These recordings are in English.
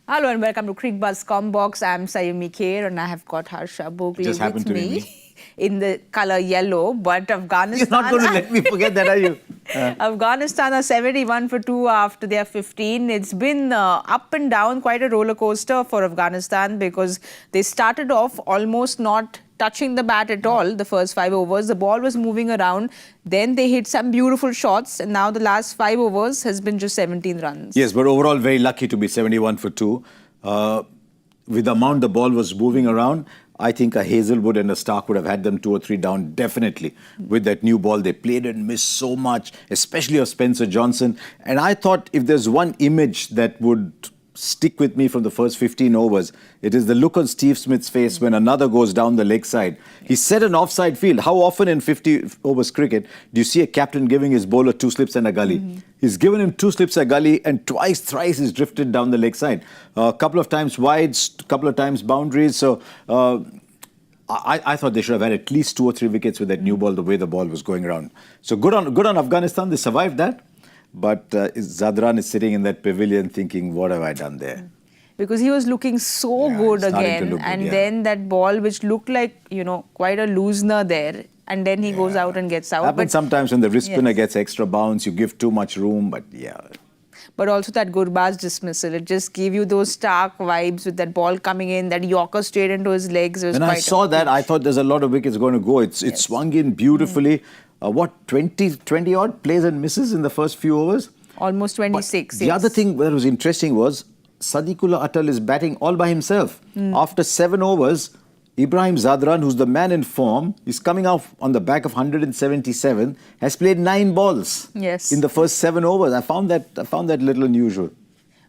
Hello and welcome to Cricbuzz Comm Box. I'm Saiyami Kher and I have got Harsha Bhogle with me in the color yellow. But Afghanistan... You're not going to let me forget that, are you? Afghanistan are 71 for 2 after their 15. It's been up and down, quite a roller coaster for Afghanistan because they started off almost not touching the bat at all, the first 5 overs. The ball was moving around. Then they hit some beautiful shots. And now the last 5 overs has been just 17 runs. Yes, but overall very lucky to be 71 for 2. With the amount the ball was moving around, I think a Hazelwood and a Stark would have had them 2 or 3 down, definitely. With that new ball, they played and missed so much, especially of Spencer Johnson. And I thought if there's one image that would stick with me from the first 15 overs, it is the look on Steve Smith's face when another goes down the leg side. He set an offside field. How often in 50 overs cricket do you see a captain giving his bowler 2 slips and a gully? He's given him 2 slips and a gully and thrice he's drifted down the leg side. A couple of times wides, a couple of times boundaries. So I thought they should have had at least 2 or 3 wickets with that new ball, the way the ball was going around. So good on Afghanistan. They survived that. But Zadran is sitting in that pavilion thinking, what have I done there? Because he was looking so good again. And then that ball, which looked like, you know, quite a loosener there. And then he goes out and gets out. Happens sometimes when the wrist spinner gets extra bounce, you give too much room, but But also that Gurbaz dismissal, it just gave you those Stark vibes with that ball coming in, that Yorker straight into his legs. When I saw that, I thought there's a lot of wickets going to go. It swung in beautifully. 20 odd plays and misses in the first few overs? Almost 26, The other thing that was interesting was Sadiqullah Atal is batting all by himself. After 7 overs, Ibrahim Zadran, who's the man in form, is coming out on the back of 177, has played 9 balls in the first 7 overs. I found that a little unusual.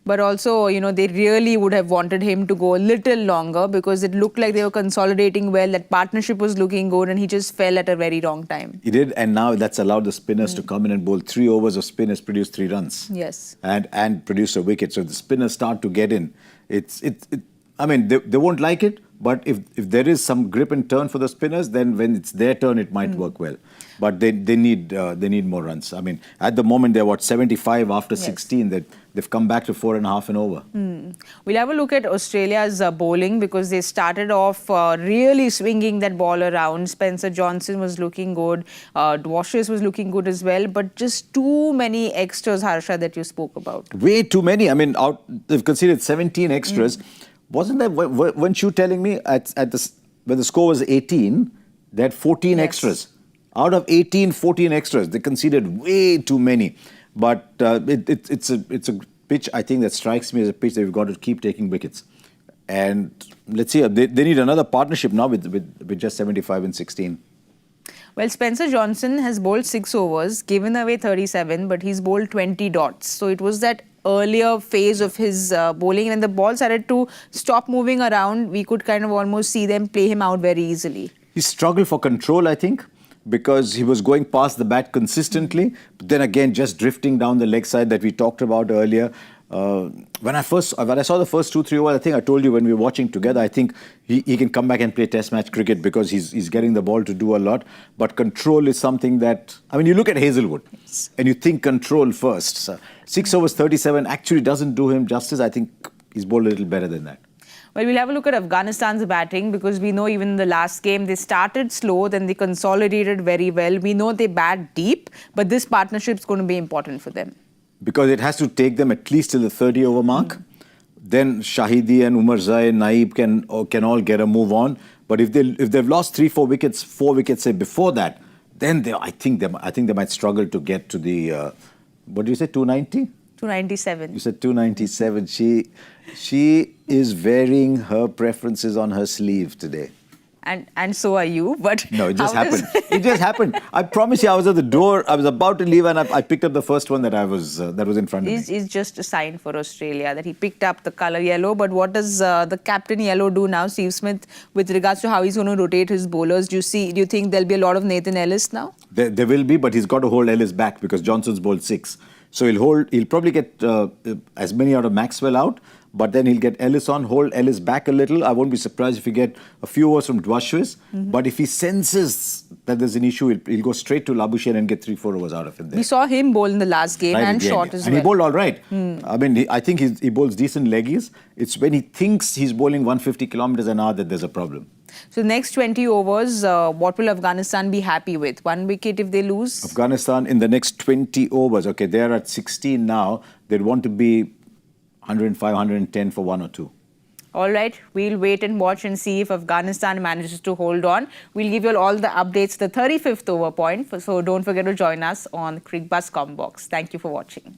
But also, you know, they really would have wanted him to go a little longer because it looked like they were consolidating well. That partnership was looking good and he just fell at a very wrong time. He did, and now that's allowed the spinners to come in and bowl. 3 overs of spinners produce 3 runs. Yes. And produce a wicket. So if the spinners start to get in, I mean, they won't like it, but if there is some grip and turn for the spinners, then when it's their turn, it might work well. But they need more runs. I mean, at the moment, they're 75 after 16. They've come back to 4.5 and over. We'll have a look at Australia's bowling because they started off really swinging that ball around. Spencer Johnson was looking good. Dwashers was looking good as well. But just too many extras, Harsha, that you spoke about. Way too many. I mean, they've conceded 17 extras. Wasn't there, weren't you telling me when the score was 18, they had 14 extras? Out of 18, 14 extras. They conceded way too many. But it's a pitch, I think, that strikes me as a pitch that we've got to keep taking wickets. And let's see, they need another partnership now with just 75 and 16. Well, Spencer Johnson has bowled 6 overs, given away 37, but he's bowled 20 dots. So it was that earlier phase of his bowling. When the ball started to stop moving around, we could kind of almost see them play him out very easily. He struggled for control, I think, because he was going past the bat consistently. But then again, just drifting down the leg side that we talked about earlier. When I saw the first 2-3 overs, I think I told you when we were watching together, I think he can come back and play test match cricket because he's getting the ball to do a lot. But control is something that, I mean, you look at Hazelwood and you think control first. So 6 overs 37 actually doesn't do him justice. I think he's bowled a little better than that. Well, we'll have a look at Afghanistan's batting because we know even in the last game, they started slow, then they consolidated very well. We know they bat deep, but this partnership is going to be important for them. Because it has to take them at least till the 30-over mark. Then Shahidi and Umarzai, Naib can all get a move on. But if they've lost 4 wickets, say before that, then I think they might struggle to get to the what do you say, 290? 297. You said 297. She is wearing her preferences on her sleeve today. And so are you, but... No, it just happened. It just happened. I promise you, I was at the door, I was about to leave and I picked up the first one that was in front of me. It's just a sign for Australia that he picked up the colour yellow. But what does the captain yellow do now, Steve Smith, with regards to how he's going to rotate his bowlers? Do you think there'll be a lot of Nathan Ellis now? There will be, but he's got to hold Ellis back because Johnson's bowled 6. So he'll probably get as many out of Maxwell out. but then he'll get Ellis on, hold Ellis back a little. I won't be surprised if he get a few overs from Dwashwis. But if he senses that there's an issue, he'll go straight to Labuschagne and get 3-4 overs out of him there. We saw him bowl in the last game Right and again, short yeah. as And well. he bowled all right. I mean, I think he bowls decent leggies. It's when he thinks he's bowling 150 kilometers an hour that there's a problem. So next 20 overs, what will Afghanistan be happy with? 1 wicket if they lose? Afghanistan in the next 20 overs, okay, they're at 16 now. They'd want to be 105, 110 for 1 or 2. All right, we'll wait and watch and see if Afghanistan manages to hold on. We'll give you all the updates, the 35th over point. So don't forget to join us on Cricbuzz Comm Box. Thank you for watching.